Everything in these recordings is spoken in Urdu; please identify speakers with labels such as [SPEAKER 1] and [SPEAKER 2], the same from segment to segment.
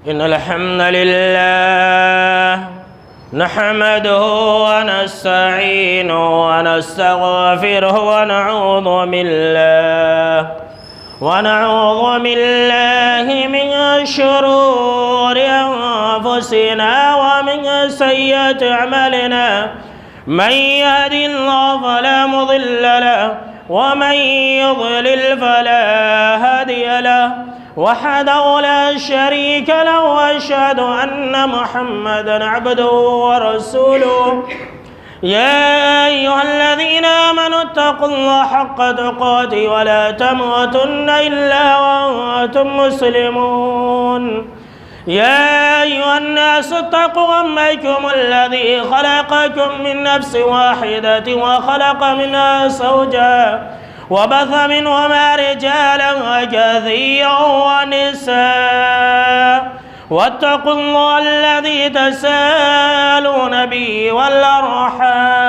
[SPEAKER 1] إن الحمد لله نحمده ونستعينه ونستغفره ونعوذ بالله من شرور أنفسنا ومن سيئات أعمالنا من يهد الله فلا مضل له ومن يضلل فلا هادي له وحده لا شريك له وأشهد أن محمدا عبده ورسوله يا أيها الذين آمنوا اتقوا الله حق تقاته ولا تموتن إلا وأنتم مسلمون يا أيها الناس اتقوا ربكم الذي خلقكم من نفس واحدة وخلق منها زوجها وبث منهما رجالا كثيرا ونساء واتقوا الله الذي تساءلون به والأرحام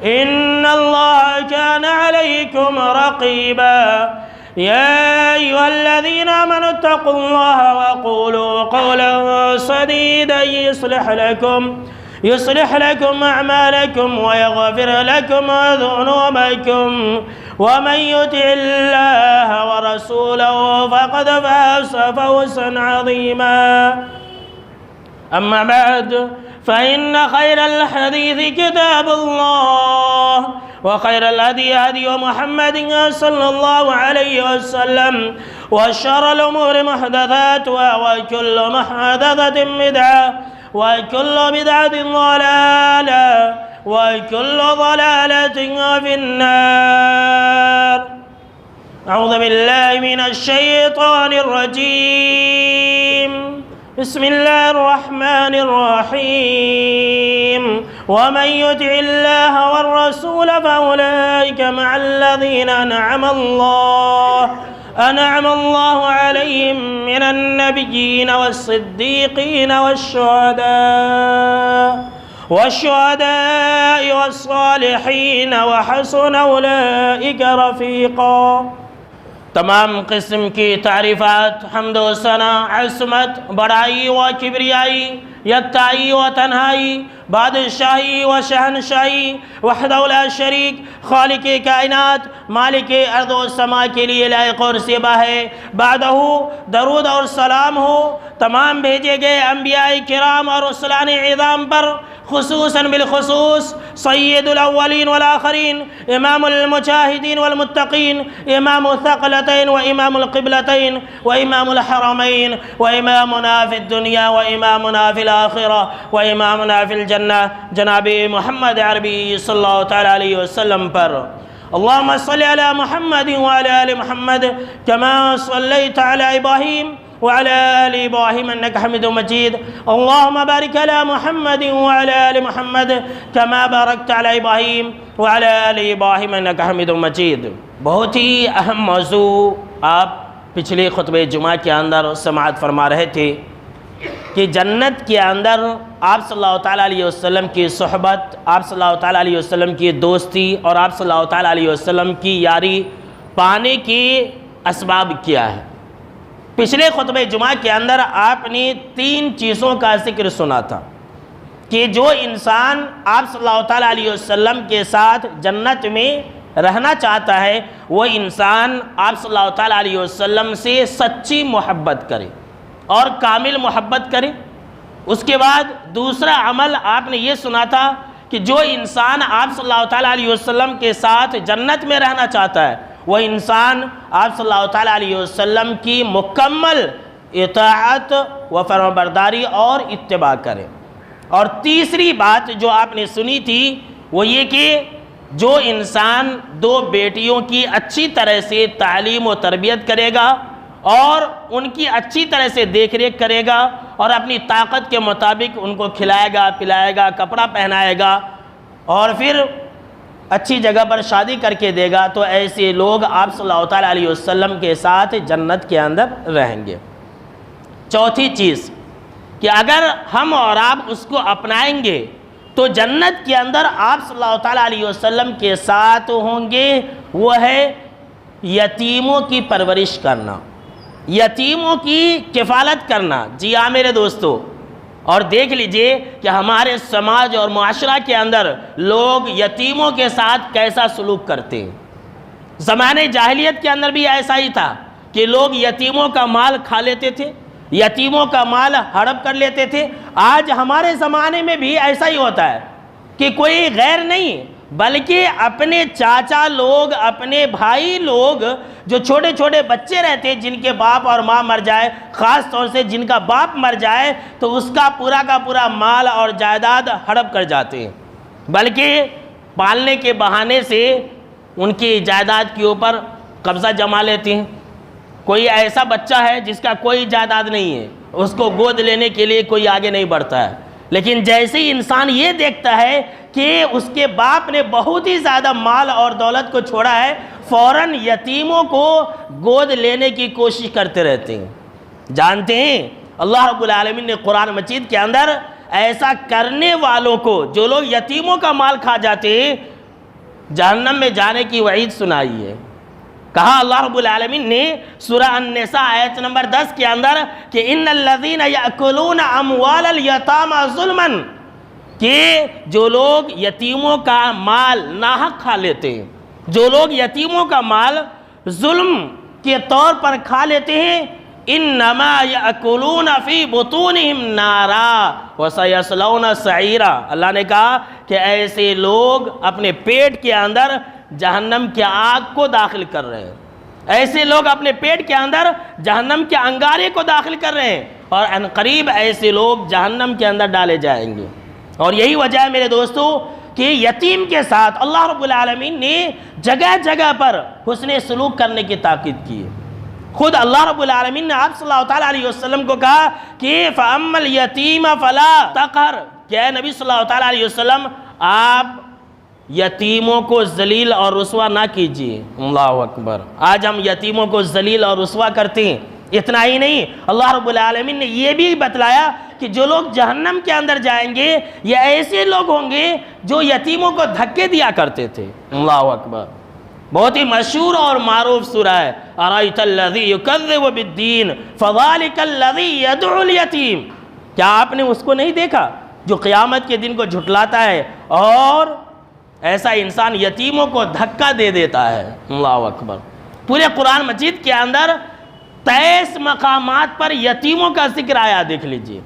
[SPEAKER 1] إن الله كان عليكم رقيبا يا أيها الذين آمنوا اتقوا الله وقولوا قولا سديدا يصلح لكم أعمالكم ويغفر لكم ذنوبكم ومن يطع الله ورسوله فقد فاز فوزا عظيما أما بعد فإن خير الحديث كتاب الله وخير الهدي هدي محمد صلى الله عليه وسلم وشر الأمور محدثاتها وكل محدثة بدعة وكل بدعة ضلالة وكل ضلالة في النار. أعوذ بالله من الشيطان الرجيم. بسم الله الرحمن الرحيم. ومن يطع الله والرسول فأولئك مع الذين أنعم الله عليهم من النبيين والصديقين والشهداء والصالحين وحسن أولئك رفيقا. تمام قسم کی تعریفات، حمد و ثنا، عصمت، بڑائی و کبریائی، یکتائی و تنہائی، بادشاہی و شہنشاہی، وحدہ لا شریک، خالق کائنات، مالک ارض و سما کے لیے لائق اور زیبا ہے. بعدہ درود اور سلام ہو تمام بھیجے گئے انبیاء کرام اور رسولان عظام پر، خصوصاً بالخصوص سید الاولین والآخرین، امام المجاہدین والمتقین، امام الثقلتین وامام القبلتین وامام الحرمین وامامنا فی الدنیا وامامنا فی الآخرہ وامامنا فی الجنہ جناب محمد عربی صلی اللہ تعالی علیہ وسلم پر. اللہم صلی علی محمد وعلی آل محمد کما صلیت علی ابراہیم وعلى آل إبراهيم إنك حميد مجيد. اللهم بارك على محمد وعلى آل محمد كما باركت على إبراهيم وعلى آل إبراهيم إنك حميد مجيد. بہت ہی اہم موضوع آپ پچھلے خطبہ جمعہ کے اندر سماعت فرما رہے تھے کہ جنت کے اندر آپ صلی اللہ تعالیٰ علیہ وسلم کی صحبت، آپ صلی اللہ تعالیٰ علیہ وسلم کی دوستی اور آپ صلی اللہ تعالیٰ علیہ وسلم کی یاری پانے کے اسباب کیا ہے. پچھلے خطبہ جمعہ کے اندر آپ نے 3 چیزوں کا ذکر سنا تھا کہ جو انسان آپ صلی اللہ تعالیٰ علیہ وسلم کے ساتھ جنت میں رہنا چاہتا ہے وہ انسان آپ صلی اللہ تعالیٰ علیہ وسلم سے سچی محبت کرے اور کامل محبت کرے. اس کے بعد دوسرا عمل آپ نے یہ سنا تھا کہ جو انسان آپ صلی اللہ تعالیٰ علیہ وسلم کے ساتھ جنت میں رہنا چاہتا ہے وہ انسان آپ صلی اللہ تعالیٰ علیہ وسلم کی مکمل اطاعت و فرمانبرداری اور اتباع کرے. اور تیسری بات جو آپ نے سنی تھی وہ یہ کہ جو انسان 2 بیٹیوں کی اچھی طرح سے تعلیم و تربیت کرے گا اور ان کی اچھی طرح سے دیکھ ریکھ کرے گا اور اپنی طاقت کے مطابق ان کو کھلائے گا، پلائے گا، کپڑا پہنائے گا اور پھر اچھی جگہ پر شادی کر کے دے گا تو ایسے لوگ آپ صلی اللہ تعالیٰ علیہ وسلم کے ساتھ جنت کے اندر رہیں گے. چوتھی چیز کہ اگر ہم اور آپ اس کو اپنائیں گے تو جنت کے اندر آپ صلی اللہ تعالیٰ علیہ وسلم کے ساتھ ہوں گے، وہ ہے یتیموں کی پرورش کرنا. یتیموں کی کفالت کرنا، جی ہاں میرے دوستو، اور دیکھ لیجئے کہ ہمارے سماج اور معاشرہ کے اندر لوگ یتیموں کے ساتھ کیسا سلوک کرتے ہیں۔ زمانے جاہلیت کے اندر بھی ایسا ہی تھا کہ لوگ یتیموں کا مال کھا لیتے تھے، یتیموں کا مال ہڑپ کر لیتے تھے۔ آج ہمارے زمانے میں بھی ایسا ہی ہوتا ہے کہ کوئی غیر نہیں بلکہ اپنے چاچا لوگ، اپنے بھائی لوگ، جو چھوٹے چھوٹے بچے رہتے ہیں جن کے باپ اور ماں مر جائے، خاص طور سے جن کا باپ مر جائے تو اس کا پورا مال اور جائیداد ہڑپ کر جاتے ہیں، بلکہ پالنے کے بہانے سے ان کی جائیداد کے اوپر قبضہ جما لیتے ہیں۔ کوئی ایسا بچہ ہے جس کا کوئی جائیداد نہیں ہے، اس کو گود لینے کے لیے کوئی آگے نہیں بڑھتا ہے، لیکن جیسے ہی انسان یہ دیکھتا ہے کہ اس کے باپ نے بہت ہی زیادہ مال اور دولت کو چھوڑا ہے، فوراً یتیموں کو گود لینے کی کوشش کرتے رہتے ہیں۔ جانتے ہیں اللہ رب العالمین نے قرآن مجید کے اندر ایسا کرنے والوں کو، جو لوگ یتیموں کا مال کھا جاتے ہیں، جہنم میں جانے کی وعید سنائی ہے۔ کہا اللہ رب العالمین نے سورہ النساء آیت نمبر 10 کے اندر کہ ان الذین یأکلون اموال الیتامی ظلما، کہ جو لوگ یتیموں کا مال ناحق کھا لیتے ہیں، جو لوگ یتیموں کا مال ظلم کے طور پر کھا لیتے ہیں، انما یأکلون فی بطونہم نارا وسیصلون سعیرا، اللہ نے کہا کہ ایسے لوگ اپنے پیٹ کے اندر جہنم کے آگ کو داخل کر رہے ہیں، ایسے لوگ اپنے پیٹ کے اندر جہنم کے انگارے کو داخل کر رہے ہیں، اور عنقریب ایسے لوگ جہنم کے اندر ڈالے جائیں گے۔ اور یہی وجہ ہے میرے دوستو کہ یتیم کے ساتھ اللہ رب العالمین نے جگہ جگہ پر حسن سلوک کرنے کی تاکید کی ہے۔ خود اللہ رب العالمین نے آپ صلی اللہ تعالیٰ علیہ وسلم کو کہا کہ فَأَمَّا الْيَتِيمَ فَلَا تَقْهَرْ، کہ اے نبی صلی اللہ تعالیٰ علیہ وسلم آپ یتیموں کو ذلیل اور رسوا نہ کیجیے۔ اللہ اکبر، آج ہم یتیموں کو ذلیل اور رسوا کرتے ہیں۔ اتنا ہی نہیں، اللہ رب العالمین نے یہ بھی بتلایا کہ جو لوگ جہنم کے اندر جائیں گے یہ ایسے لوگ ہوں گے جو یتیموں کو دھکے دیا کرتے تھے۔ اللہ اکبر، بہت ہی مشہور اور معروف سورہ ہے، اَرَأَيْتَ الَّذِي يُكَذِّبُ بِالدِّينِ فَذَلِكَ الَّذِي يَدْعُو الْيَتِيمَ، کیا آپ نے اس کو نہیں دیکھا جو قیامت کے دن کو جھٹلاتا ہے اور ایسا انسان یتیموں کو دھکا دے دیتا ہے۔ اللہ اکبر، پورے قرآن مجید کے اندر 23 مقامات پر یتیموں کا ذکر آیا، دیکھ لیجئے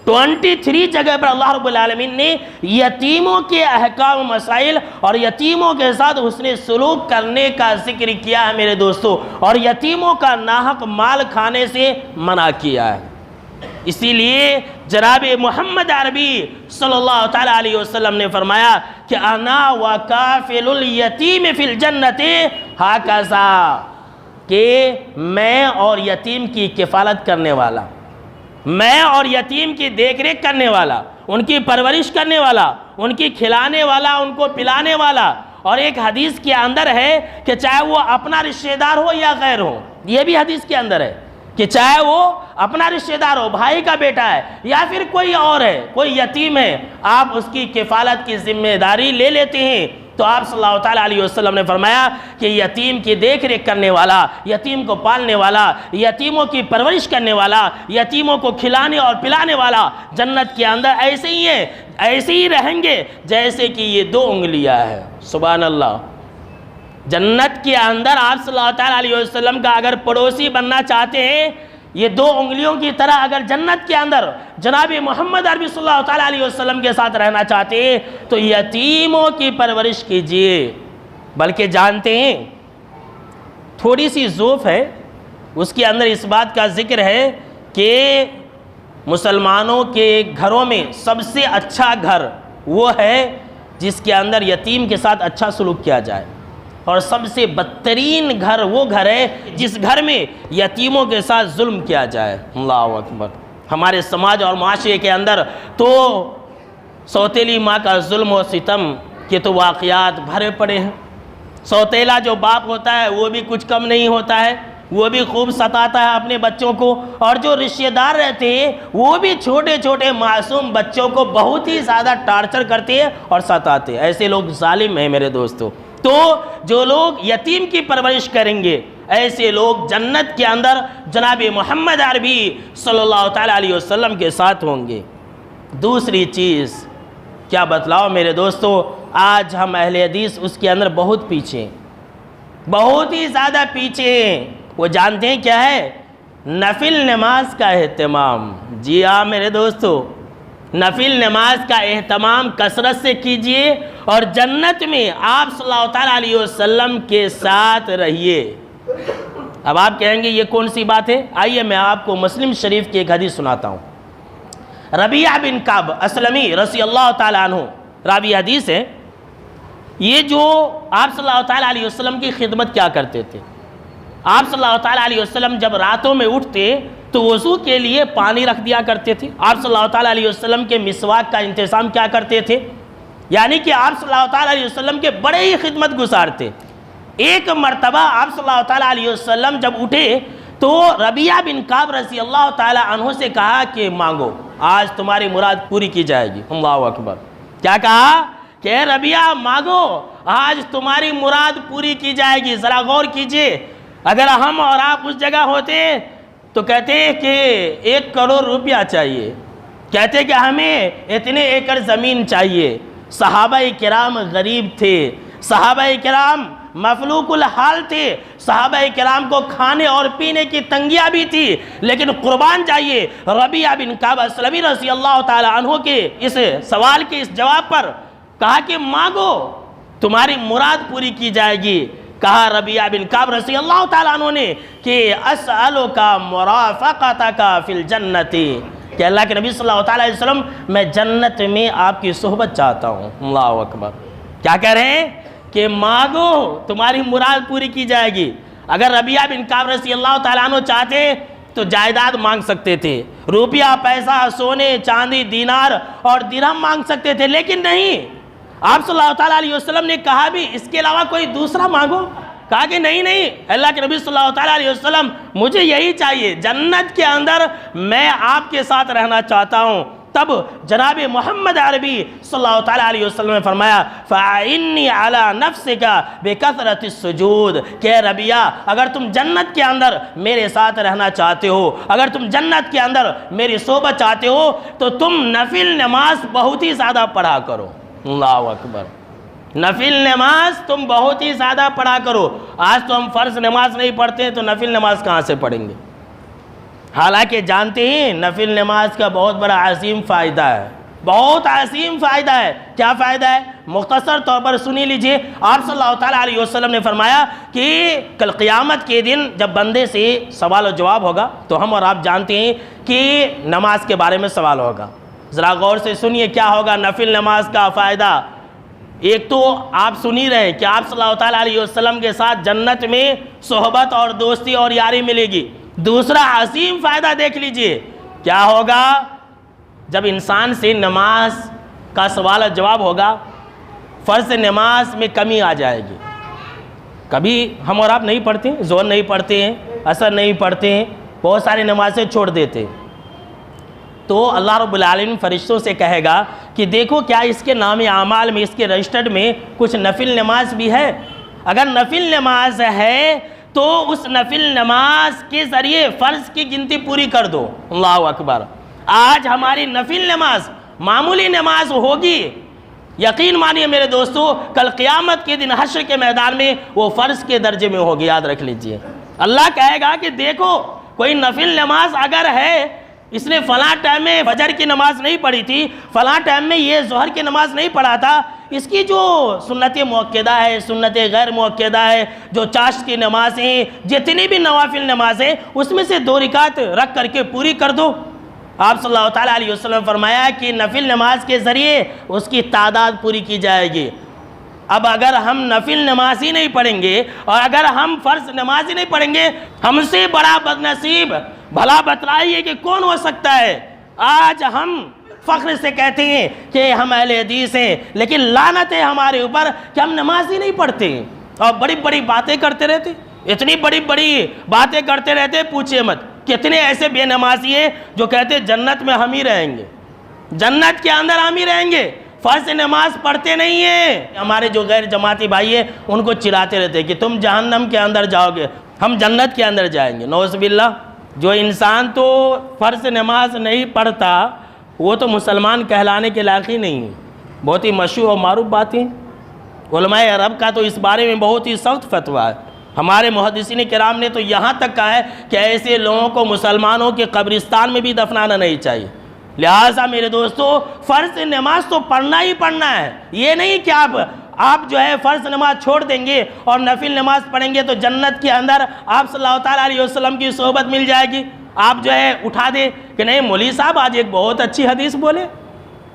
[SPEAKER 1] 23 جگہ پر اللہ رب العالمین نے یتیموں کے احکام و مسائل اور یتیموں کے ساتھ حسن سلوک کرنے کا ذکر کیا ہے میرے دوستو، اور یتیموں کا ناحق مال کھانے سے منع کیا ہے۔ اسی لیے جناب محمد عربی صلی اللہ تعالیٰ علیہ وسلم نے فرمایا کہ انا وکافل الیتیم فی الجنت ہاکذا، کہ میں اور یتیم کی کفالت کرنے والا، میں اور یتیم کی دیکھ ریکھ کرنے والا، ان کی پرورش کرنے والا، ان کی کھلانے والا، ان کو پلانے والا، اور ایک حدیث کے اندر ہے کہ چاہے وہ اپنا رشتہ دار ہو یا غیر ہو، یہ بھی حدیث کے اندر ہے کہ چاہے وہ اپنا رشتہ دار ہو، بھائی کا بیٹا ہے یا پھر کوئی اور ہے، کوئی یتیم ہے، آپ اس کی کفالت کی ذمہ داری لے لیتے ہیں۔ تو آپ صلی اللہ تعالیٰ علیہ وسلم نے فرمایا کہ یتیم کی دیکھ ریکھ کرنے والا، یتیم کو پالنے والا، یتیموں کی پرورش کرنے والا، یتیموں کو کھلانے اور پلانے والا جنت کے اندر ایسے ہی ہیں، ایسے ہی رہیں گے جیسے کہ یہ 2 انگلیاں ہیں۔ سبحان اللہ، جنت کے اندر آپ صلی اللہ تعالیٰ علیہ وسلم کا اگر پڑوسی بننا چاہتے ہیں، یہ 2 انگلیوں کی طرح اگر جنت کے اندر جناب محمد عربی صلی اللہ تعالیٰ علیہ وسلم کے ساتھ رہنا چاہتے ہیں تو یتیموں کی پرورش کیجئے۔ بلکہ جانتے ہیں تھوڑی سی ضعف ہے اس کے اندر، اس بات کا ذکر ہے کہ مسلمانوں کے گھروں میں سب سے اچھا گھر وہ ہے جس کے اندر یتیم کے ساتھ اچھا سلوک کیا جائے، اور سب سے بدترین گھر وہ گھر ہے جس گھر میں یتیموں کے ساتھ ظلم کیا جائے۔ اللہ اکبر، ہمارے سماج اور معاشرے کے اندر تو سوتیلی ماں کا ظلم و ستم کے تو واقعات بھرے پڑے ہیں۔ سوتیلا جو باپ ہوتا ہے وہ بھی کچھ کم نہیں ہوتا ہے، وہ بھی خوب ستاتا ہے اپنے بچوں کو، اور جو رشتہ دار رہتے ہیں وہ بھی چھوٹے چھوٹے معصوم بچوں کو بہت ہی زیادہ ٹارچر کرتے ہیں اور ستاتے ہیں۔ ایسے لوگ ظالم ہیں میرے دوستو۔ تو جو لوگ یتیم کی پرورش کریں گے، ایسے لوگ جنت کے اندر جناب محمد عربی صلی اللہ تعالیٰ علیہ وسلم کے ساتھ ہوں گے۔ دوسری چیز کیا بتلاؤ میرے دوستو، آج ہم اہل حدیث اس کے اندر بہت پیچھے، بہت ہی زیادہ پیچھے ہیں۔ وہ جانتے ہیں کیا ہے؟ نفل نماز کا اہتمام۔ جی ہاں میرے دوستو، نفل نماز کا اہتمام کثرت سے کیجئے اور جنت میں آپ صلی اللہ تعالیٰ علیہ وسلم کے ساتھ رہیے۔ اب آپ کہیں گے یہ کون سی بات ہے؟ آئیے میں آپ کو مسلم شریف کی ایک حدیث سناتا ہوں۔ ربیعہ بن کعب اسلمی رضی اللہ تعالیٰ عنہ راوی حدیث ہے، یہ جو آپ صلی اللہ تعالیٰ علیہ وسلم کی خدمت کیا کرتے تھے۔ آپ صلی اللہ تعالیٰ علیہ وسلم جب راتوں میں اٹھتے تو وضو کے لیے پانی رکھ دیا کرتے تھے۔ آپ صلی اللہ تعالیٰ علیہ وسلم کے مسواک کا انتظام کیا کرتے تھے، یعنی کہ آپ صلی اللہ تعالیٰ علیہ وسلم کے بڑے ہی خدمت گزار تھے۔ ایک مرتبہ آپ صلی اللہ تعالیٰ علیہ وسلم جب اٹھے تو ربیعہ بن کعب رضی اللہ تعالیٰ عنہ سے کہا کہ مانگو، آج تمہاری مراد پوری کی جائے گی۔ اللہ اکبر۔ کیا کہا کہ ربیعہ مانگو، آج تمہاری مراد پوری کی جائے گی۔ ذرا غور کیجئے، اگر ہم اور آپ اس جگہ ہوتے تو کہتے کہ 1 کروڑ روپیہ چاہیے، کہتے کہ ہمیں اتنے ایکڑ زمین چاہیے۔ صحابہ کرام غریب تھے، صحابہ کرام مفلوق الحال تھے، صحابہ کرام کو کھانے اور پینے کی تنگیاں بھی تھی، لیکن قربان جائیے ربیعہ بن کعب اسلمی رضی اللہ تعالیٰ عنہ کے اس سوال کے اس جواب پر کہا کہ مانگو، تمہاری مراد پوری کی جائے گی۔ کہا ربیعہ بن کعب رضی اللہ تعالیٰ عنہ نے کہ اسألک مرافقتک فی الجنت، کہ اللہ کے نبی صلی اللہ تعالیٰ علیہ وسلم میں جنت میں آپ کی صحبت چاہتا ہوں۔ اللہ اکبر۔ کیا کہہ رہے ہیں کہ مانگو تمہاری مراد پوری کی جائے گی۔ اگر ربیعہ بن کعب رضی اللہ تعالیٰ عنہ چاہتے تو جائیداد مانگ سکتے تھے، روپیہ پیسہ سونے چاندی دینار اور درہم مانگ سکتے تھے، لیکن نہیں، آپ صلی اللہ تعالیٰ علیہ وسلم نے کہا بھی اس کے علاوہ کوئی دوسرا مانگو۔ کہا کہ نہیں، اللہ کے نبی صلی اللہ تعالیٰ علیہ وسلم مجھے یہی چاہیے، جنت کے اندر میں آپ کے ساتھ رہنا چاہتا ہوں۔ تب جناب محمد عربی صلی اللہ تعالیٰ علیہ وسلم نے فرمایا فَإِنِّي عَلَى نَفْسِكَ بِكَثْرَةِ السُّجُودِ، کہ ربیعہ اگر تم جنت کے اندر میرے ساتھ رہنا چاہتے ہو، اگر تم جنت کے اندر میری صحبت چاہتے ہو تو تم نفل نماز بہت ہی زیادہ پڑھا کرو۔ اللہ اکبر۔ نفل نماز تم بہت ہی زیادہ پڑھا کرو۔ آج تو ہم فرض نماز نہیں پڑھتے ہیں تو نفل نماز کہاں سے پڑھیں گے؟ حالانکہ جانتے ہیں نفل نماز کا بہت بڑا عظیم فائدہ ہے، بہت عظیم فائدہ ہے۔ کیا فائدہ ہے؟ مختصر طور پر سنی لیجئے۔ آپ صلی اللہ تعالیٰ علیہ وسلم نے فرمایا کہ کل قیامت کے دن جب بندے سے سوال و جواب ہوگا تو ہم اور آپ جانتے ہیں کہ نماز کے بارے میں سوال ہوگا۔ ذرا غور سے سنیے کیا ہوگا نفل نماز کا فائدہ۔ ایک تو آپ سنی رہے کہ آپ صلی اللہ تعالیٰ علیہ وسلم کے ساتھ جنت میں صحبت اور دوستی اور یاری ملے گی۔ دوسرا عظیم فائدہ دیکھ لیجئے کیا ہوگا، جب انسان سے نماز کا سوال و جواب ہوگا، فرض نماز میں کمی آ جائے گی۔ کبھی ہم اور آپ نہیں پڑھتے ہیں، ظہر نہیں پڑھتے ہیں، عصر نہیں پڑھتے ہیں، بہت ساری نمازیں چھوڑ دیتے ہیں، تو اللہ رب العالمین فرشتوں سے کہے گا کہ دیکھو کیا اس کے نام اعمال میں، اس کے رجسٹرڈ میں کچھ نفل نماز بھی ہے۔ اگر نفل نماز ہے تو اس نفل نماز کے ذریعے فرض کی گنتی پوری کر دو۔ اللہ اکبر۔ آج ہماری نفل نماز معمولی نماز ہوگی، یقین مانیے میرے دوستو کل قیامت کے دن حشر کے میدان میں وہ فرض کے درجے میں ہوگی، یاد رکھ لیجئے۔ اللہ کہے گا کہ دیکھو کوئی نفل نماز اگر ہے، اس نے فلاں ٹائم میں فجر کی نماز نہیں پڑھی تھی، فلاں ٹائم میں یہ ظہر کی نماز نہیں پڑھا تھا، اس کی جو سنت مؤکدہ ہے، سنت غیر مؤکدہ ہے، جو چاشت کی نمازیں، جتنی بھی نوافل نمازیں، اس میں سے 2 رکعت رکھ کر کے پوری کر دو۔ آپ صلی اللہ تعالیٰ علیہ وسلم فرمایا کہ نفل نماز کے ذریعے اس کی تعداد پوری کی جائے گی۔ اب اگر ہم نفل نماز ہی نہیں پڑھیں گے اور اگر ہم فرض نماز ہی نہیں پڑھیں گے، ہم سے بڑا بدنصیب بھلا بتلائیے کہ کون ہو سکتا ہے۔ آج ہم فخر سے کہتے ہیں کہ ہم اہل حدیث ہیں، لیکن لعنت ہے ہمارے اوپر کہ ہم نماز ہی نہیں پڑھتے ہیں اور بڑی بڑی باتیں کرتے رہتے، اتنی بڑی بڑی باتیں کرتے رہتے پوچھئے مت۔ کتنے ایسے بے نمازی ہیں جو کہتے جنت میں ہم ہی رہیں گے، جنت کے اندر ہم ہی رہیں گے، فرض نماز پڑھتے نہیں ہیں۔ ہمارے جو غیر جماعتی بھائی ہیں ان کو چڑھاتے رہتے ہیں کہ تم جہنم کے اندر جاؤ گے۔ ہم جنت کے اندر جائیں گے۔ نعوذ باللہ، جو انسان تو فرض نماز نہیں پڑھتا وہ تو مسلمان کہلانے کے لائق ہی نہیں ہے۔ بہت ہی مشہور اور معروف باتیں، علماء عرب کا تو اس بارے میں بہت ہی سخت فتویٰ ہے۔ ہمارے محدثین کرام نے تو یہاں تک کہا ہے کہ ایسے لوگوں کو مسلمانوں کے قبرستان میں بھی دفنانا نہیں چاہیے۔ لہٰذا میرے دوستو، فرض نماز تو پڑھنا ہی پڑھنا ہے۔ یہ نہیں کہ آپ جو ہے فرض نماز چھوڑ دیں گے اور نفل نماز پڑھیں گے تو جنت کے اندر آپ صلی اللہ تعالیٰ علیہ وسلم کی صحبت مل جائے گی۔ آپ جو ہے اٹھا دیں کہ نہیں مولوی صاحب آج ایک بہت اچھی حدیث بولے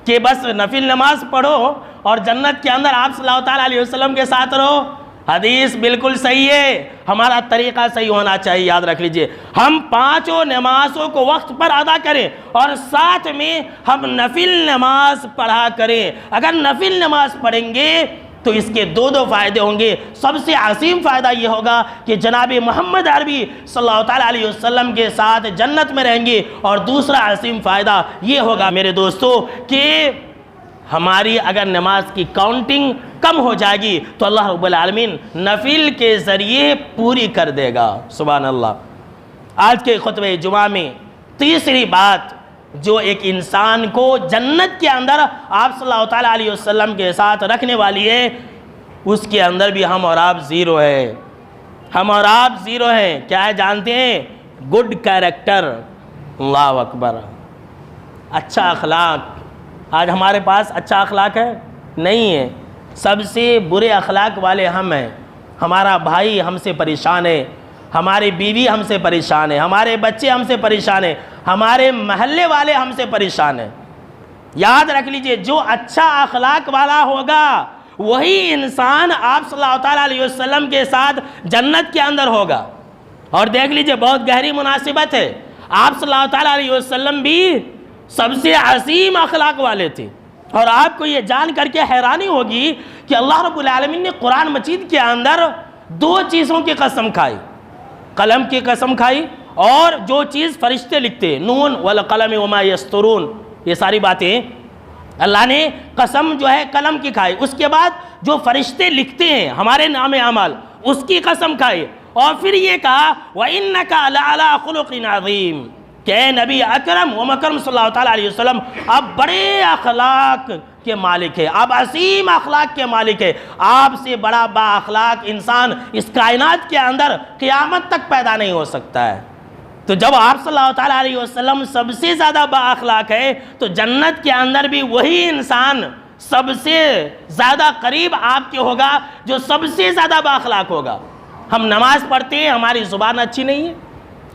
[SPEAKER 1] کہ بس نفل نماز پڑھو اور جنت کے اندر آپ صلی اللہ تعالیٰ علیہ وسلم کے ساتھ رہو۔ حدیث بالکل صحیح ہے، ہمارا طریقہ صحیح ہونا چاہیے۔ یاد رکھ لیجئے، ہم پانچوں نمازوں کو وقت پر ادا کریں اور ساتھ میں ہم نفل نماز پڑھا کریں۔ اگر نفل نماز پڑھیں گے تو اس کے دو فائدے ہوں گے۔ سب سے عظیم فائدہ یہ ہوگا کہ جناب محمد عربی صلی اللہ تعالیٰ علیہ وسلم کے ساتھ جنت میں رہیں گے، اور دوسرا عظیم فائدہ یہ ہوگا میرے دوستو کہ ہماری اگر نماز کی کاؤنٹنگ کم ہو جائے گی تو اللہ رب العالمین نفل کے ذریعے پوری کر دے گا۔ سبحان اللہ۔ آج کے خطبہ جمعہ میں تیسری بات جو ایک انسان کو جنت کے اندر آپ صلی اللہ تعالیٰ علیہ وسلم کے ساتھ رکھنے والی ہے، اس کے اندر بھی ہم اور آپ زیرو ہے۔ ہم اور آپ زیرو ہیں۔ کیا ہے جانتے ہیں؟ Good character. اللہ اکبر۔ اچھا اخلاق۔ آج ہمارے پاس اچھا اخلاق ہے؟ نہیں ہے۔ سب سے برے اخلاق والے ہم ہیں۔ ہمارا بھائی ہم سے پریشان ہے، ہماری بیوی ہم سے پریشان ہے، ہمارے بچے ہم سے پریشان ہیں، ہمارے محلے والے ہم سے پریشان ہیں۔ یاد رکھ لیجئے، جو اچھا اخلاق والا ہوگا وہی انسان آپ صلی اللہ تعالیٰ علیہ وسلم کے ساتھ جنت کے اندر ہوگا۔ اور دیکھ لیجئے، بہت گہری مناسبت ہے۔ آپ صلی اللہ تعالیٰ علیہ وسلم بھی سب سے عظیم اخلاق والے تھے، اور آپ کو یہ جان کر کے حیرانی ہوگی کہ اللہ رب العالمین نے قرآن مجید کے اندر دو چیزوں کی قسم کھائی۔ قلم کی قسم کھائی اور جو چیز فرشتے لکھتے، نون والقلم وما یسطرون، یہ ساری باتیں اللہ نے قسم جو ہے قلم کی کھائی۔ اس کے بعد جو فرشتے لکھتے ہیں ہمارے نام اعمال، اس کی قسم کھائی، اور پھر یہ کہا وَإِنَّكَ لَعَلَىٰ خُلُقٍ عَظِيمٍ، کہ اے نبی اکرم و مکرم صلی اللہ تعالیٰ علیہ وسلم آپ بڑے اخلاق کے مالک ہیں، آپ عظیم اخلاق کے مالک ہیں۔ آپ سے بڑا با اخلاق انسان اس کائنات کے اندر قیامت تک پیدا نہیں ہو سکتا ہے۔ تو جب آپ صلی اللہ تعالیٰ علیہ وسلم سب سے زیادہ با اخلاق ہے تو جنت کے اندر بھی وہی انسان سب سے زیادہ قریب آپ کے ہوگا جو سب سے زیادہ با اخلاق ہوگا۔ ہم نماز پڑھتے ہیں، ہماری زبان اچھی نہیں ہے،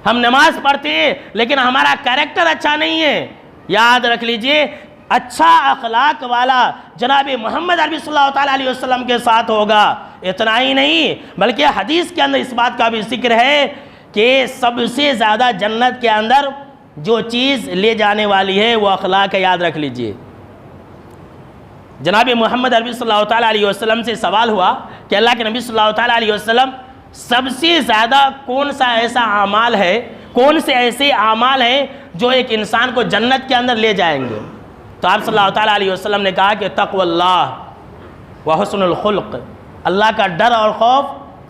[SPEAKER 1] ہم نماز پڑھتے ہیں لیکن ہمارا کیریکٹر اچھا نہیں ہے۔ یاد رکھ لیجئے، اچھا اخلاق والا جناب محمد عربی صلی اللہ تعالیٰ علیہ وسلم کے ساتھ ہوگا۔ اتنا ہی نہیں بلکہ حدیث کے اندر اس بات کا بھی ذکر ہے کہ سب سے زیادہ جنت کے اندر جو چیز لے جانے والی ہے وہ اخلاق ہے۔ یاد رکھ لیجئے، جناب محمد عربی صلی اللہ تعالیٰ علیہ وسلم سے سوال ہوا کہ اللہ کے نبی صلی اللہ تعالیٰ علیہ وسلم سب سے زیادہ کون سا ایسا اعمال ہے، کون سے ایسے اعمال ہیں جو ایک انسان کو جنت کے اندر لے جائیں گے؟ تو آپ صلی اللہ تعالیٰ علیہ وسلم نے کہا کہ تقوی اللہ و حسن الخلق، اللہ کا ڈر اور خوف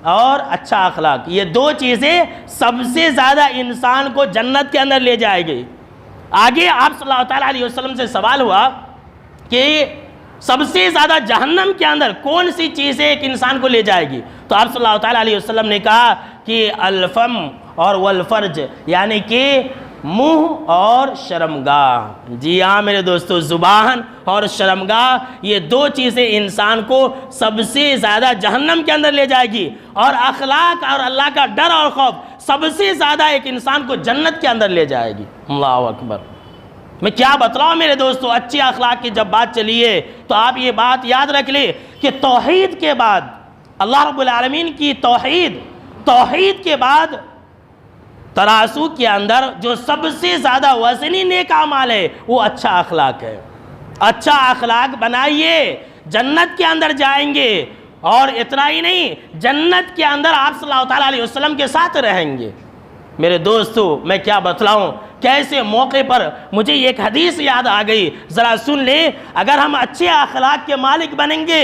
[SPEAKER 1] اور اچھا اخلاق، یہ دو چیزیں سب سے زیادہ انسان کو جنت کے اندر لے جائے گی۔ آگے آپ صلی اللہ تعالیٰ علیہ وسلم سے سوال ہوا کہ سب سے زیادہ جہنم کے اندر کون سی چیزیں ایک انسان کو لے جائے گی؟ تو آپ صلی اللہ تعالیٰ علیہ وسلم نے کہا کہ الفم اور والفرج، یعنی کہ منہ اور شرمگاہ۔ جی ہاں میرے دوستو، زبان اور شرمگاہ یہ دو چیزیں انسان کو سب سے زیادہ جہنم کے اندر لے جائے گی، اور اخلاق اور اللہ کا ڈر اور خوف سب سے زیادہ ایک انسان کو جنت کے اندر لے جائے گی۔ اللہ اکبر۔ میں کیا بتلاؤں میرے دوستو، اچھے اخلاق کی جب بات چلی ہے تو آپ یہ بات یاد رکھ لیں کہ توحید کے بعد اللہ رب العالمین کی توحید کے بعد ترازو کے اندر جو سب سے زیادہ وزنی نیک اعمال ہے وہ اچھا اخلاق ہے۔ اچھا اخلاق بنائیے، جنت کے اندر جائیں گے، اور اتنا ہی نہیں جنت کے اندر آپ صلی اللہ تعالیٰ علیہ وسلم کے ساتھ رہیں گے۔ میرے دوستو میں کیا بتلاؤں، کیسے موقع پر مجھے ایک حدیث یاد آ گئی، ذرا سن لیں۔ اگر ہم اچھے اخلاق کے مالک بنیں گے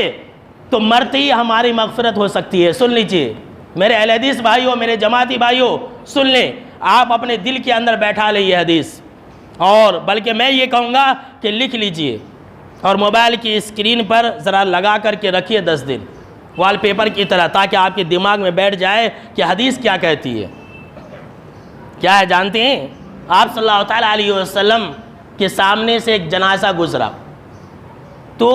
[SPEAKER 1] تو مرتے ہی ہماری مغفرت ہو سکتی ہے۔ سن لیجئے، میرے اہل حدیث بھائیوں، میرے جماعتی بھائیوں، سن لیں، آپ اپنے دل کے اندر بیٹھا لیں یہ حدیث، اور بلکہ میں یہ کہوں گا کہ لکھ لیجئے اور موبائل کی اسکرین پر ذرا لگا کر کے رکھیے 10 دن وال پیپر کی طرح، تاکہ آپ کے دماغ میں بیٹھ جائے کہ حدیث کیا کہتی ہے۔ کیا ہے جانتے ہیں؟ آپ صلی اللہ تعالیٰ علیہ وسلم کے سامنے سے ایک جنازہ گزرا، تو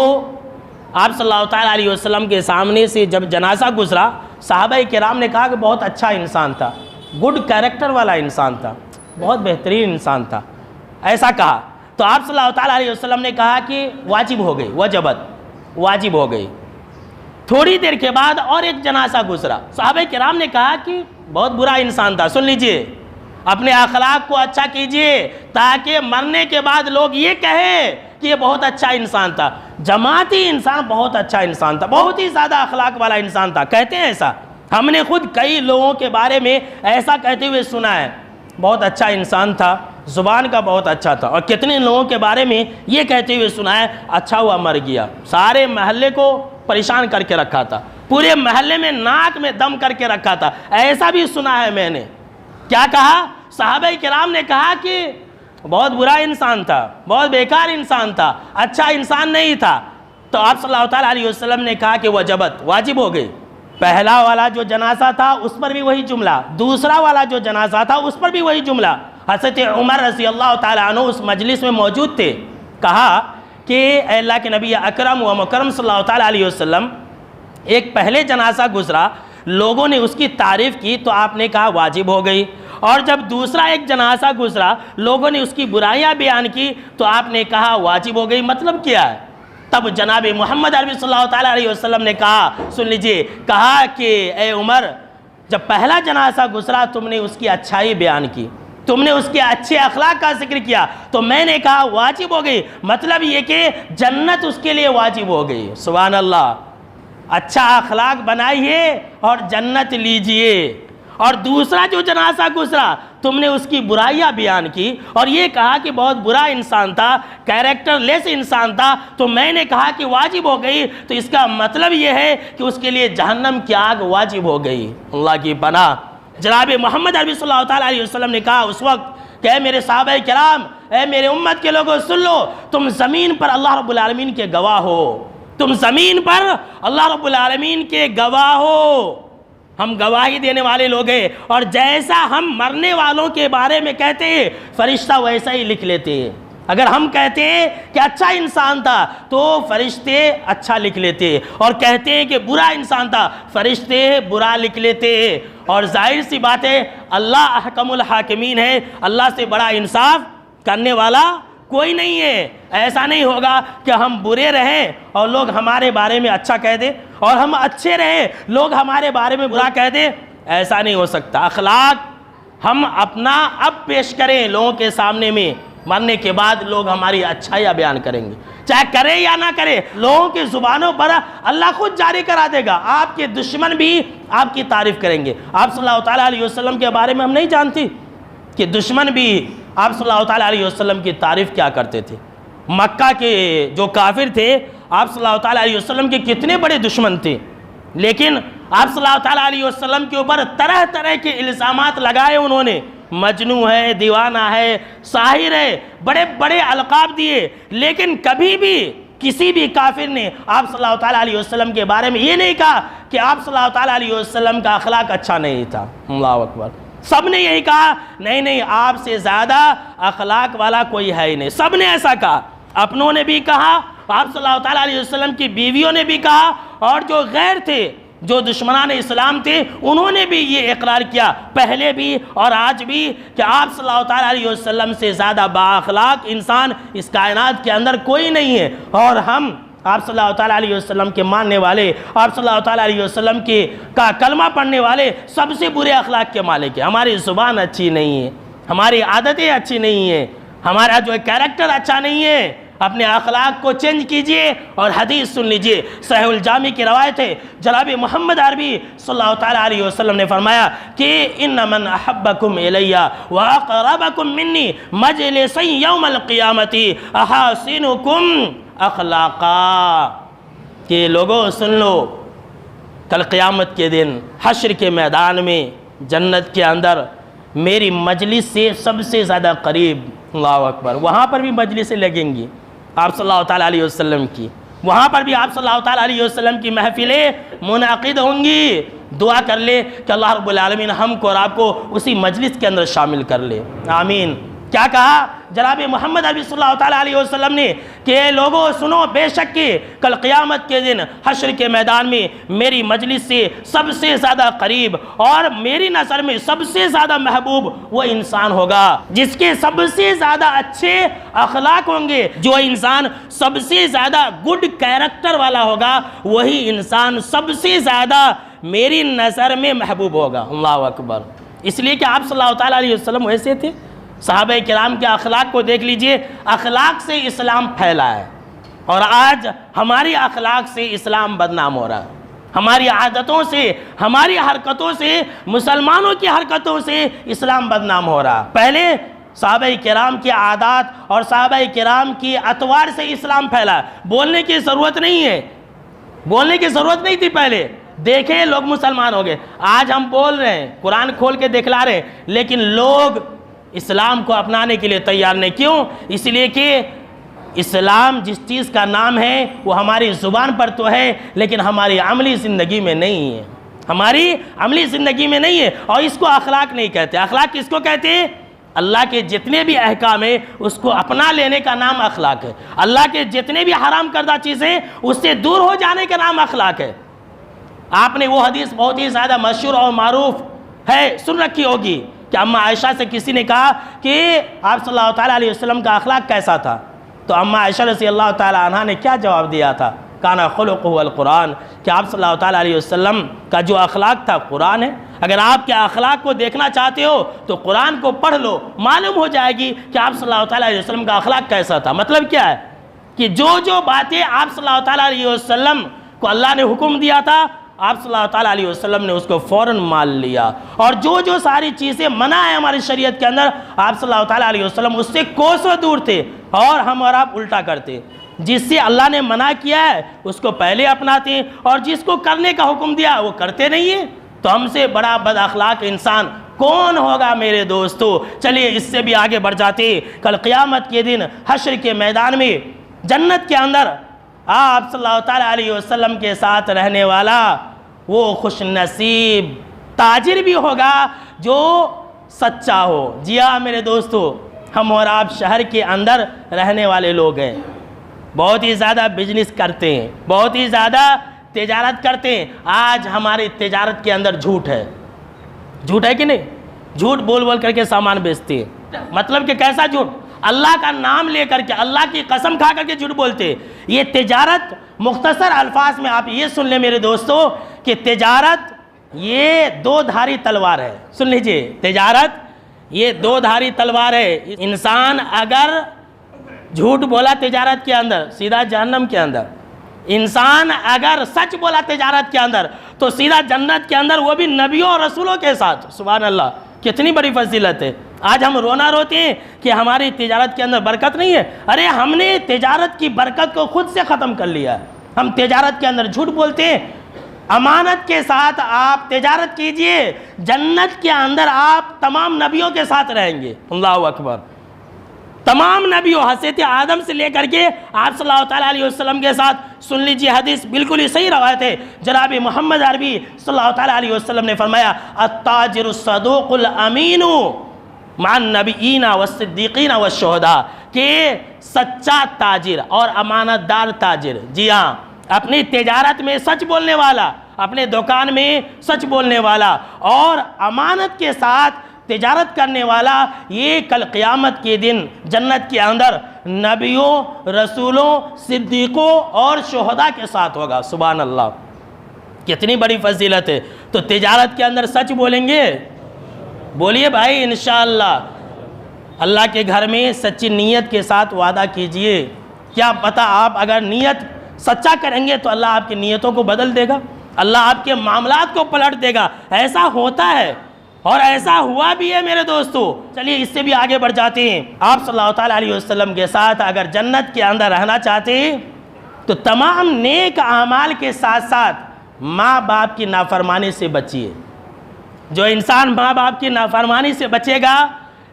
[SPEAKER 1] آپ صلی اللہ تعالیٰ علیہ وسلم کے سامنے سے جب جنازہ گزرا، صحابہ کرام نے کہا کہ بہت اچھا انسان تھا، گڈ کیریکٹر والا انسان تھا، بہت بہترین انسان تھا، ایسا کہا۔ تو آپ صلی اللہ تعالیٰ علیہ وسلم نے کہا کہ واجب ہو گئی، وجبت، واجب ہو گئی۔ تھوڑی دیر کے بعد اور ایک جنازہ گزرا، صحابہ کرام نے کہا کہ بہت برا انسان تھا۔ سن لیجئے، اپنے اخلاق کو اچھا کیجئے تاکہ مرنے کے بعد لوگ یہ کہیں کہ یہ بہت اچھا انسان تھا، جماعتی انسان بہت اچھا انسان تھا، بہت ہی زیادہ اخلاق والا انسان تھا۔ کہتے ہیں ایسا، ہم نے خود کئی لوگوں کے بارے میں ایسا کہتے ہوئے سنا ہے، بہت اچھا انسان تھا، زبان کا بہت اچھا تھا، اور کتنے لوگوں کے بارے میں یہ کہتے ہوئے سنا ہے اچھا ہوا مر گیا، سارے محلے کو پریشان کر کے رکھا تھا، پورے محلے میں ناک میں دم کر کے رکھا تھا، ایسا بھی سنا ہے میں نے۔ کیا کہا؟ صحابہ کرام نے کہا کہ بہت برا انسان تھا، بہت بیکار انسان تھا، اچھا انسان نہیں تھا۔ تو آپ صلی اللہ تعالیٰ علیہ وسلم نے کہا کہ وجبت، واجب ہو گئی۔ پہلا والا جو جنازہ تھا اس پر بھی وہی جملہ، دوسرا والا جو جنازہ تھا اس پر بھی وہی جملہ۔ حضرت عمر رضی اللہ تعالیٰ عنہ اس مجلس میں موجود تھے، کہا کہ اے اللہ کے نبی اکرم و مکرم صلی اللہ تعالیٰ علیہ وسلم، ایک پہلے جنازہ گزرا، لوگوں نے اس کی تعریف کی تو آپ نے کہا واجب ہو گئی، اور جب دوسرا ایک جنازہ گزرا، لوگوں نے اس کی برائیاں بیان کی تو آپ نے کہا واجب ہو گئی۔ مطلب کیا ہے؟ تب جناب محمد عربی صلی اللہ تعالیٰ علیہ وسلم نے کہا، سن لیجئے، کہا کہ اے عمر، جب پہلا جنازہ گزرا تم نے اس کی اچھائی بیان کی، تم نے اس کے اچھے اخلاق کا ذکر کیا، تو میں نے کہا واجب ہو گئی۔ مطلب یہ کہ جنت اس کے لیے واجب ہو گئی۔ سبحان اللہ، اچھا اخلاق بنائیے اور جنت لیجئے۔ اور دوسرا جو جنازہ گزرا تم نے اس کی برائیاں بیان کی اور یہ کہا کہ بہت برا انسان تھا، کیریکٹر لیس انسان تھا، تو میں نے کہا کہ واجب ہو گئی، تو اس کا مطلب یہ ہے کہ اس کے لیے جہنم کی آگ واجب ہو گئی۔ اللہ کی پناہ۔ جناب محمد عربی صلی اللہ تعالیٰ علیہ وسلم نے کہا اس وقت کہ اے میرے صحابہ کرام، اے میرے امت کے لوگوں، سن لو، تم زمین پر اللہ رب العالمین کے گواہ ہو، تم زمین پر اللہ رب العالمین کے گواہ ہو، ہم گواہی دینے والے لوگ ہیں، اور جیسا ہم مرنے والوں کے بارے میں کہتے ہیں فرشتہ ویسا ہی لکھ لیتے ہیں۔ اگر ہم کہتے ہیں کہ اچھا انسان تھا تو فرشتے اچھا لکھ لیتے ہیں، اور کہتے ہیں کہ برا انسان تھا فرشتے برا لکھ لیتے ہیں۔ اور ظاہر سی بات ہے اللہ احکم الحاکمین ہے، اللہ سے بڑا انصاف کرنے والا کوئی نہیں ہے۔ ایسا نہیں ہوگا کہ ہم برے رہیں اور لوگ ہمارے بارے میں اچھا کہہ دیں، اور ہم اچھے رہیں لوگ ہمارے بارے میں برا کہہ دیں، ایسا نہیں ہو سکتا۔ اخلاق ہم اپنا اب پیش کریں لوگوں کے سامنے میں، مرنے کے بعد لوگ ہماری اچھائیاں بیان کریں گے، چاہے کرے یا نہ کرے، لوگوں کی زبانوں پر اللہ خود جاری کرا دے گا، آپ کے دشمن بھی آپ کی تعریف کریں گے۔ آپ صلی اللہ تعالیٰ علیہ وسلم کے بارے میں ہم نہیں جانتی کہ دشمن بھی آپ صلی اللہ تعالیٰ علیہ وسلم کی تعریف کیا کرتے تھے؟ مکہ کے جو کافر تھے آپ صلی اللہ تعالیٰ علیہ وسلم کے کتنے بڑے دشمن تھے، لیکن آپ صلی اللہ تعالیٰ علیہ وسلم کے اوپر طرح طرح کے الزامات لگائے انہوں نے، مجنوں ہے، دیوانہ ہے، ساحر ہے، بڑے بڑے القاب دیے، لیکن کبھی بھی کسی بھی کافر نے آپ صلی اللہ تعالیٰ علیہ وسلم کے بارے میں یہ نہیں کہا کہ آپ صلی اللہ تعالیٰ علیہ وسلم کا اخلاق اچھا نہیں تھا۔ اللہ اکبر۔ سب نے یہی کہا نہیں آپ سے زیادہ اخلاق والا کوئی ہے ہی نہیں، سب نے ایسا کہا، اپنوں نے بھی کہا، آپ صلی اللہ تعالیٰ علیہ وسلم کی بیویوں نے بھی کہا، اور جو غیر تھے، جو دشمنان اسلام تھے، انہوں نے بھی یہ اقرار کیا پہلے بھی اور آج بھی کہ آپ صلی اللہ تعالیٰ علیہ وسلم سے زیادہ با اخلاق انسان اس کائنات کے اندر کوئی نہیں ہے۔ اور ہم آپ صلی اللہ تعالیٰ علیہ وسلم کے ماننے والے، آپ صلی اللہ تعالیٰ علیہ وسلم کا کلمہ پڑھنے والے سب سے برے اخلاق کے مالک ہیں۔ ہماری زبان اچھی نہیں ہے، ہماری عادتیں اچھی نہیں ہیں، ہمارا جو کیریکٹر اچھا نہیں ہے۔ اپنے اخلاق کو چینج کیجئے اور حدیث سن لیجئے۔ صحیح الجامع کی روایت ہے، جناب محمد عربی صلی اللہ تعالیٰ علیہ وسلم نے فرمایا کہ ان من احبکم الی واقربکم منی مجلسا یوم القیامت احاسنکم اخلاقا، کہ لوگوں سن لو، کل قیامت کے دن حشر کے میدان میں جنت کے اندر میری مجلس سے سب سے زیادہ قریب، اللہ اکبر، وہاں پر بھی مجلسیں لگیں گی آپ صلی اللہ تعالیٰ علیہ وسلم کی، وہاں پر بھی آپ صلی اللہ تعالیٰ علیہ وسلم کی محفلیں منعقد ہوں گی۔ دعا کر لے کہ اللہ رب العالمین ہم کو اور آپ کو اسی مجلس کے اندر شامل کر لے، آمین۔ کیا کہا جناب محمد عربی صلی اللہ تعالیٰ علیہ وسلم نے کہ لوگوں سنو، بے شک کہ کل قیامت کے دن حشر کے میدان میں میری مجلس سے سب سے زیادہ قریب اور میری نظر میں سب سے زیادہ محبوب وہ انسان ہوگا جس کے سب سے زیادہ اچھے اخلاق ہوں گے۔ جو انسان سب سے زیادہ گڈ کیریکٹر والا ہوگا وہی انسان سب سے زیادہ میری نظر میں محبوب ہوگا، اللہ اکبر۔ اس لیے کہ آپ صلی اللہ تعالیٰ علیہ وسلم ویسے تھے۔ صحابہ کرام کے اخلاق کو دیکھ لیجئے، اخلاق سے اسلام پھیلا ہے، اور آج ہماری اخلاق سے اسلام بدنام ہو رہا ہے، ہماری عادتوں سے، ہماری حرکتوں سے، مسلمانوں کی حرکتوں سے اسلام بدنام ہو رہا ہے۔ پہلے صحابہ کرام کی عادات اور صحابہ کرام کی اطوار سے اسلام پھیلا، بولنے کی ضرورت نہیں ہے، بولنے کی ضرورت نہیں تھی پہلے، دیکھیں لوگ مسلمان ہو گئے۔ آج ہم بول رہے ہیں، قرآن کھول کے دکھلا رہے ہیں، لیکن لوگ اسلام کو اپنانے کے لیے تیار نہیں۔ کیوں؟ اس لیے کہ اسلام جس چیز کا نام ہے وہ ہماری زبان پر تو ہے لیکن ہماری عملی زندگی میں نہیں ہے، ہماری عملی زندگی میں نہیں ہے، اور اس کو اخلاق نہیں کہتے۔ اخلاق کس کو کہتے ہیں؟ اللہ کے جتنے بھی احکام ہیں اس کو اپنا لینے کا نام اخلاق ہے، اللہ کے جتنے بھی حرام کردہ چیزیں اس سے دور ہو جانے کا نام اخلاق ہے۔ آپ نے وہ حدیث بہت ہی زیادہ مشہور اور معروف ہے سن رکھی ہوگی کہ اماں عائشہ سے کسی نے کہا کہ آپ صلی اللہ تعالیٰ علیہ وسلم کا اخلاق کیسا تھا، تو اماں عائشہ رضی اللہ تعالیٰ عنہ نے کیا جواب دیا تھا؟ کانا خلقہ القرآن، کہ آپ صلی اللہ تعالیٰ علیہ وسلم کا جو اخلاق تھا قرآن ہے۔ اگر آپ کے اخلاق کو دیکھنا چاہتے ہو تو قرآن کو پڑھ لو، معلوم ہو جائے گی کہ آپ صلی اللہ تعالیٰ علیہ وسلم کا اخلاق کیسا تھا۔ مطلب کیا ہے کہ جو باتیں آپ صلی اللہ تعالیٰ علیہ وسلم کو اللہ نے حکم دیا تھا آپ صلی اللہ تعالیٰ علیہ وسلم نے اس کو فوراً مان لیا، اور جو ساری چیزیں منع ہیں ہماری شریعت کے اندر آپ صلی اللہ تعالیٰ علیہ وسلم اس سے کوسوں دور تھے، اور ہم اور آپ الٹا کرتے، جس سے اللہ نے منع کیا ہے اس کو پہلے اپناتے ہیں اور جس کو کرنے کا حکم دیا وہ کرتے نہیں ہیں۔ تو ہم سے بڑا بد اخلاق انسان کون ہوگا میرے دوستو؟ چلیے اس سے بھی آگے بڑھ جاتے، کل قیامت کے دن حشر کے میدان میں جنت کے اندر آپ صلی اللہ تعالیٰ علیہ وسلم کے ساتھ رہنے والا وہ خوش نصیب تاجر بھی ہوگا جو سچا ہو۔ جی ہاں میرے دوستو، ہم اور آپ شہر کے اندر رہنے والے لوگ ہیں، بہت ہی زیادہ بزنس کرتے ہیں، بہت ہی زیادہ تجارت کرتے ہیں۔ آج ہماری تجارت کے اندر جھوٹ ہے، جھوٹ ہے کہ نہیں؟ جھوٹ بول کر کے سامان بیچتے ہیں۔ مطلب کہ کیسا جھوٹ؟ اللہ کا نام لے کر کے، اللہ کی قسم کھا کر کے جھوٹ بولتے۔ یہ تجارت مختصر الفاظ میں آپ یہ سن لیں میرے دوستو کہ تجارت یہ دو دھاری تلوار ہے۔ سن لیجئے، تجارت یہ دو دھاری تلوار ہے۔ انسان اگر جھوٹ بولا تجارت کے اندر سیدھا جہنم کے اندر، انسان اگر سچ بولا تجارت کے اندر تو سیدھا جنت کے اندر، وہ بھی نبیوں اور رسولوں کے ساتھ۔ سبحان اللہ، کتنی بڑی فضیلت ہے۔ آج ہم رونا روتے ہیں کہ ہماری تجارت کے اندر برکت نہیں ہے۔ ارے ہم نے تجارت کی برکت کو خود سے ختم کر لیا ہے۔ ہم تجارت کے اندر جھوٹ بولتے ہیں۔ امانت کے ساتھ آپ تجارت کیجئے، جنت کے اندر آپ تمام نبیوں کے ساتھ رہیں گے۔ اللہ اکبر، تمام نبیوں، حضرت آدم سے لے کر کے آپ صلی اللہ تعالیٰ علیہ وسلم کے ساتھ۔ سن لیجئے حدیث بالکل ہی صحیح روایت ہے، جناب محمد عربی صلی اللہ تعالیٰ علیہ وسلم نے فرمایا التاجر الصدوق الامین مع النبیین والصدیقین والشہداء، کہ سچا تاجر اور امانت دار تاجر، جی ہاں، اپنی تجارت میں سچ بولنے والا، اپنے دکان میں سچ بولنے والا اور امانت کے ساتھ تجارت کرنے والا، یہ کل قیامت کے دن جنت کے اندر نبیوں، رسولوں، صدیقوں اور شہداء کے ساتھ ہوگا۔ سبحان اللہ، کتنی بڑی فضیلت ہے۔ تو تجارت کے اندر سچ بولیں گے؟ بولیے بھائی انشاءاللہ۔ اللہ کے گھر میں سچی نیت کے ساتھ وعدہ کیجئے، کیا پتہ آپ اگر نیت سچا کریں گے تو اللہ آپ کی نیتوں کو بدل دے گا، اللہ آپ کے معاملات کو پلٹ دے گا۔ ایسا ہوتا ہے اور ایسا ہوا بھی ہے میرے دوستو۔ چلیے اس سے بھی آگے بڑھ جاتے ہیں۔ آپ صلی اللہ تعالیٰ علیہ وسلم کے ساتھ اگر جنت کے اندر رہنا چاہتے ہیں تو تمام نیک اعمال کے ساتھ ساتھ ماں باپ کی نافرمانی سے بچیے۔ جو انسان ماں باپ کی نافرمانی سے بچے گا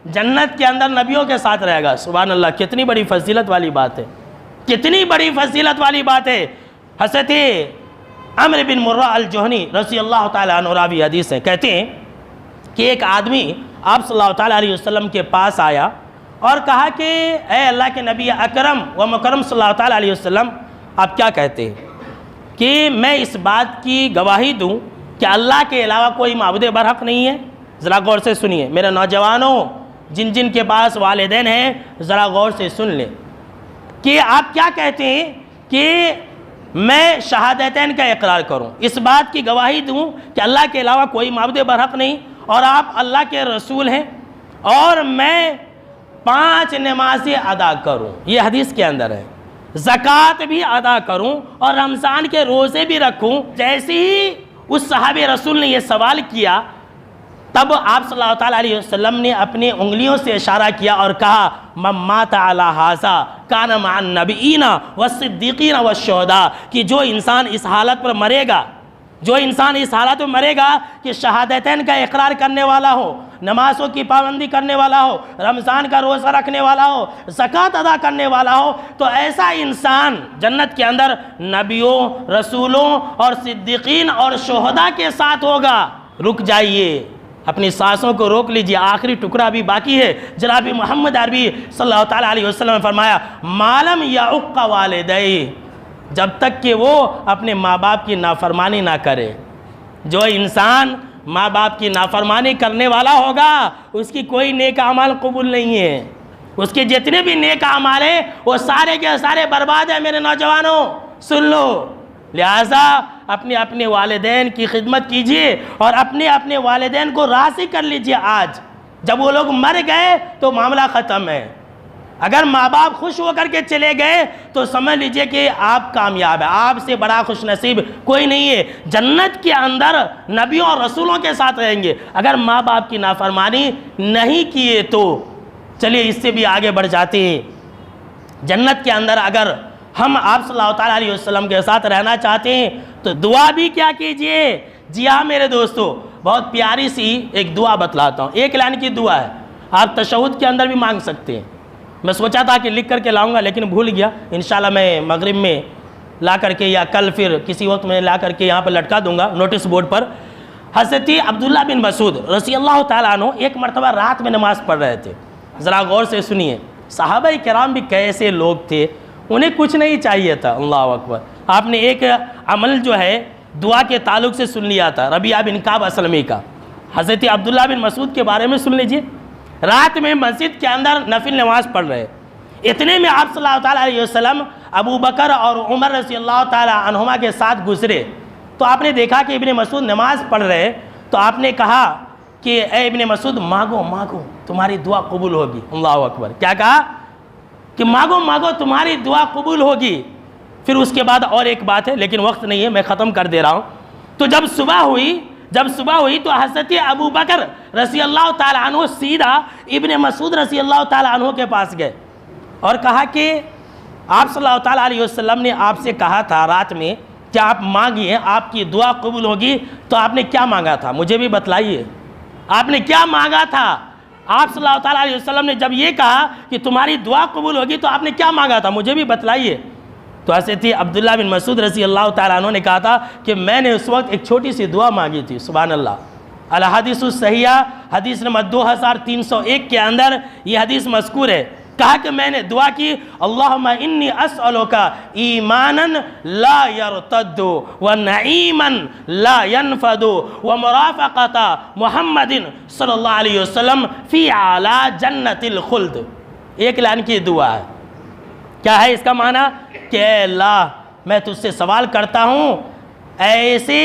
[SPEAKER 1] جنت کے اندر نبیوں کے ساتھ رہے گا۔ سبحان اللہ، کتنی بڑی فضیلت والی بات ہے، کتنی بڑی فضیلت والی بات ہے۔ حضرت عمرو بن مرہ الجہنی رضی اللہ تعالیٰ عنہ راوی حدیث ہے، کہتے ہیں کہ ایک آدمی آپ صلی اللہ تعالیٰ علیہ وسلم کے پاس آیا اور کہا کہ اے اللہ کے نبی اکرم و مکرم صلی اللہ تعالیٰ علیہ وسلم، آپ کیا کہتے ہیں کہ میں اس بات کی گواہی دوں کہ اللہ کے علاوہ کوئی معبود برحق نہیں ہے؟ ذرا غور سے سنیے میرے نوجوانوں، جن جن کے پاس والدین ہیں ذرا غور سے سن لیں کہ آپ کیا کہتے ہیں کہ میں شہادتین کا اقرار کروں، اس بات کی گواہی دوں کہ اللہ کے علاوہ کوئی معبود برحق نہیں اور آپ اللہ کے رسول ہیں، اور میں 5 نمازیں ادا کروں، یہ حدیث کے اندر ہے، زکوٰۃ بھی ادا کروں اور رمضان کے روزے بھی رکھوں۔ جیسے ہی اس صحابی رسول نے یہ سوال کیا تب آپ صلی اللہ تعالیٰ علیہ وسلم نے اپنی انگلیوں سے اشارہ کیا اور کہا من مات علی ھذا کان مع النبیین والصدیقین والشہداء، کہ جو انسان اس حالت پر مرے گا، جو انسان اس حالت میں مرے گا کہ شہادتین کا اقرار کرنے والا ہو، نمازوں کی پابندی کرنے والا ہو، رمضان کا روزہ رکھنے والا ہو، زکوٰۃ ادا کرنے والا ہو، تو ایسا انسان جنت کے اندر نبیوں، رسولوں اور صدیقین اور شہداء کے ساتھ ہوگا۔ رک جائیے، اپنی سانسوں کو روک لیجئے، آخری ٹکڑا بھی باقی ہے۔ جناب محمد عربی صلی اللہ تعالیٰ علیہ وسلم نے فرمایا مالم یعق والدیہ، جب تک کہ وہ اپنے ماں باپ کی نافرمانی نہ کرے۔ جو انسان ماں باپ کی نافرمانی کرنے والا ہوگا اس کی کوئی نیک اعمال قبول نہیں ہے، اس کے جتنے بھی نیک اعمال ہیں وہ سارے کے سارے برباد ہیں۔ میرے نوجوانوں سن لو، لہٰذا اپنے والدین کی خدمت کیجئے اور اپنے والدین کو راضی کر لیجئے۔ آج جب وہ لوگ مر گئے تو معاملہ ختم ہے۔ اگر ماں باپ خوش ہو کر کے چلے گئے تو سمجھ لیجئے کہ آپ کامیاب ہیں، آپ سے بڑا خوش نصیب کوئی نہیں ہے۔ جنت کے اندر نبیوں اور رسولوں کے ساتھ رہیں گے۔ اگر ماں باپ کی نافرمانی نہیں کیے تو چلیے اس سے بھی آگے بڑھ جاتے ہیں۔ جنت کے اندر اگر ہم آپ صلی اللہ تعالیٰ علیہ وسلم کے ساتھ رہنا چاہتے ہیں تو دعا بھی کیا کیجئے؟ جی ہاں میرے دوستو، بہت پیاری سی ایک دعا بتلاتا ہوں، ایک لائن کی دعا ہے، آپ تشہد کے اندر بھی مانگ سکتے ہیں۔ میں سوچا تھا کہ لکھ کر کے لاؤں گا لیکن بھول گیا، انشاءاللہ میں مغرب میں لا کر کے یا کل پھر کسی وقت میں لا کر کے یہاں پر لٹکا دوں گا نوٹس بورڈ پر۔ حضرت عبداللہ بن مسعود رضی اللہ تعالیٰ عنہ ایک مرتبہ رات میں نماز پڑھ رہے تھے۔ ذرا غور سے سنیے، صحابہ کرام بھی کیسے لوگ تھے، انہیں کچھ نہیں چاہیے تھا۔ اللہ اکبر۔ آپ نے ایک عمل جو ہے دعا کے تعلق سے سن لیا تھا ربیعہ بن کعب اسلمی کا، حضرت عبداللہ بن مسعود کے بارے میں سن لیجئے۔ رات میں مسجد کے اندر نفل نماز پڑھ رہے، اتنے میں آپ صلی اللہ تعالیٰ علیہ وسلم ابو بکر اور عمر رضی اللہ تعالیٰ عنہما کے ساتھ گزرے تو آپ نے دیکھا کہ ابن مسعود نماز پڑھ رہے، تو آپ نے کہا کہ اے ابن مسعود مانگو مانگو تمہاری دعا قبول ہوگی۔ اللہ اکبر۔ کیا کہا؟ کہ مانگو مانگو تمہاری دعا قبول ہوگی۔ پھر اس کے بعد اور ایک بات ہے لیکن وقت نہیں ہے، میں ختم کر دے رہا ہوں۔ تو جب صبح ہوئی تو حضرت ابو بکر رضی اللہ تعالیٰ عنہ سیدھا ابن مسعود رضی اللہ تعالیٰ عنہ کے پاس گئے اور کہا کہ آپ صلی اللہ تعالیٰ علیہ وسلم نے آپ سے کہا تھا رات میں کہ آپ مانگیے آپ کی دعا قبول ہوگی، تو آپ نے کیا مانگا تھا مجھے بھی بتلائیے، آپ نے کیا مانگا تھا؟ آپ صلی اللہ تعالیٰ علیہ وسلم نے جب یہ کہا کہ تمہاری دعا قبول ہوگی تو آپ نے کیا مانگا تھا مجھے بھی بتلائیے۔ تو حضرت عبداللہ بن مسعود رضی اللہ تعالیٰ عنہ نے کہا تھا کہ میں نے اس وقت ایک چھوٹی سی دعا مانگی تھی۔ سبحان اللہ۔ الحدیث الصحیحہ حدیث نمبر 2301 کے اندر یہ حدیث مذکور ہے، کہا کہ میں نے دعا کی اللہم انی اسألک ایمانا لا یرتد ونعیما لا ینفد ومرافقت محمد صلی اللہ علیہ وسلم فی اعلی جنت الخلد۔ ایک لائن کی دعا ہے، کیا ہے اس کا معنی؟ کہ اے اللہ میں تجھ سے سوال کرتا ہوں ایسے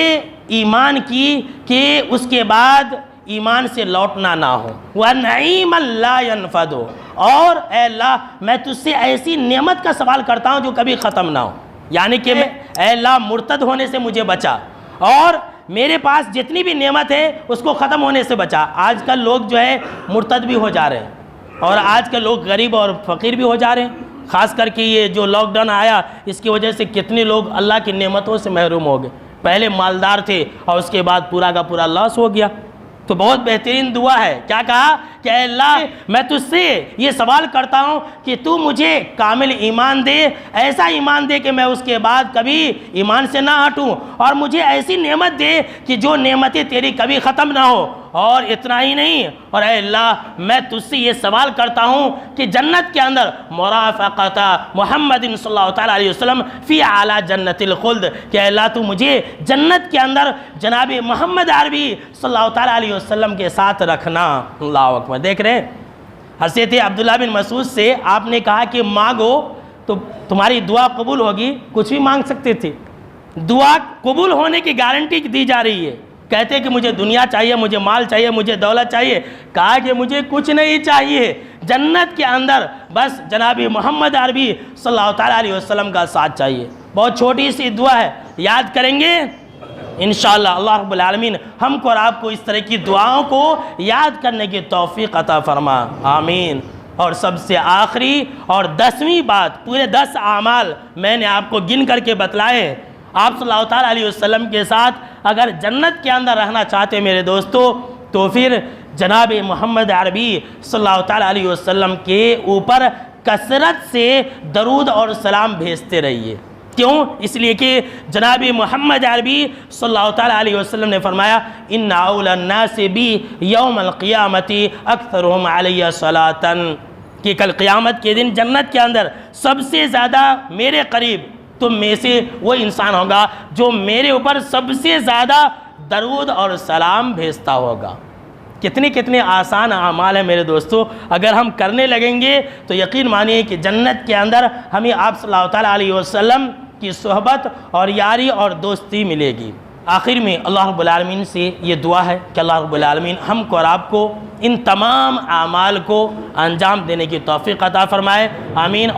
[SPEAKER 1] ایمان کی کہ اس کے بعد ایمان سے لوٹنا نہ ہو، وَنَعِيمًا لَا يَنْفَدُ، اور اے اللہ میں تجھ سے ایسی نعمت کا سوال کرتا ہوں جو کبھی ختم نہ ہو، یعنی کہ اے اللہ مرتد ہونے سے مجھے بچا اور میرے پاس جتنی بھی نعمت ہے اس کو ختم ہونے سے بچا۔ آج کل لوگ جو ہے مرتد بھی ہو جا رہے ہیں اور آج کل لوگ غریب اور فقیر بھی ہو جا رہے ہیں، خاص کر کے یہ جو لاک ڈاؤن آیا اس کی وجہ سے کتنے لوگ اللہ کی نعمتوں سے محروم ہو گئے۔ پہلے مالدار تھے اور اس کے بعد پورا کا پورا لاس ہو گیا. تو بہت بہترین دعا ہے. کیا کہا کہ اے اللہ میں تجھ سے یہ سوال کرتا ہوں کہ تو مجھے کامل ایمان دے, ایسا ایمان دے کہ میں اس کے بعد کبھی ایمان سے نہ ہٹوں, اور مجھے ایسی نعمت دے کہ جو نعمتیں تیری کبھی ختم نہ ہو. اور اتنا ہی نہیں, اور اے اللہ میں تجھ سے یہ سوال کرتا ہوں کہ جنت کے اندر مرافقت محمد صلی اللہ تعالیٰ علیہ وسلم فی اعلیٰ جنت الخلد, کہ اے اللہ تو مجھے جنت کے اندر جناب محمد عربی صلی اللہ تعالیٰ علیہ وسلم کے ساتھ رکھنا. اللہ اکبر. دیکھ رہے ہیں حضرت عبداللہ بن مسعود سے آپ نے کہا کہ مانگو تو تمہاری دعا قبول ہوگی. کچھ بھی مانگ سکتے تھے, دعا قبول ہونے کی گارنٹی دی جا رہی ہے. کہتے کہ مجھے دنیا چاہیے, مجھے مال چاہیے, مجھے دولت چاہیے. کہا کہ مجھے کچھ نہیں چاہیے, جنت کے اندر بس جناب محمد عربی صلی اللہ تعالیٰ علیہ وسلم کا ساتھ چاہیے. بہت چھوٹی سی دعا ہے, یاد کریں گے انشاءاللہ. اللہ رب العالمین ہم کو اور آپ کو اس طرح کی دعاؤں کو یاد کرنے کی توفیق عطا فرما, آمین. اور سب سے آخری اور 10ویں بات, پورے 10 اعمال میں نے آپ کو گن کر کے بتلائے. آپ صلی اللہ تعالیٰ علیہ وسلم کے ساتھ اگر جنت کے اندر رہنا چاہتے میرے دوستو, تو پھر جناب محمد عربی صلی اللہ تعالیٰ علیہ وسلم کے اوپر کثرت سے درود اور سلام بھیجتے رہیے. کیوں؟ اس لیے کہ جناب محمد عربی صلی اللہ تعالیٰ علیہ وسلم نے فرمایا ان اول الناس بی یوم القیامت اکثرهم علی صلاۃ, کہ کل قیامت کے دن جنت کے اندر سب سے زیادہ میرے قریب تم میں سے وہ انسان ہوگا جو میرے اوپر سب سے زیادہ درود اور سلام بھیجتا ہوگا. کتنے آسان اعمال ہیں میرے دوستو, اگر ہم کرنے لگیں گے تو یقین مانیے کہ جنت کے اندر ہمیں آپ صلی اللہ تعالیٰ علیہ وسلم کی صحبت اور یاری اور دوستی ملے گی. آخر میں اللہ رب العالمین سے یہ دعا ہے کہ اللہ رب العالمین ہم کو اور آپ کو ان تمام اعمال کو انجام دینے کی توفیق عطا فرمائے, آمین.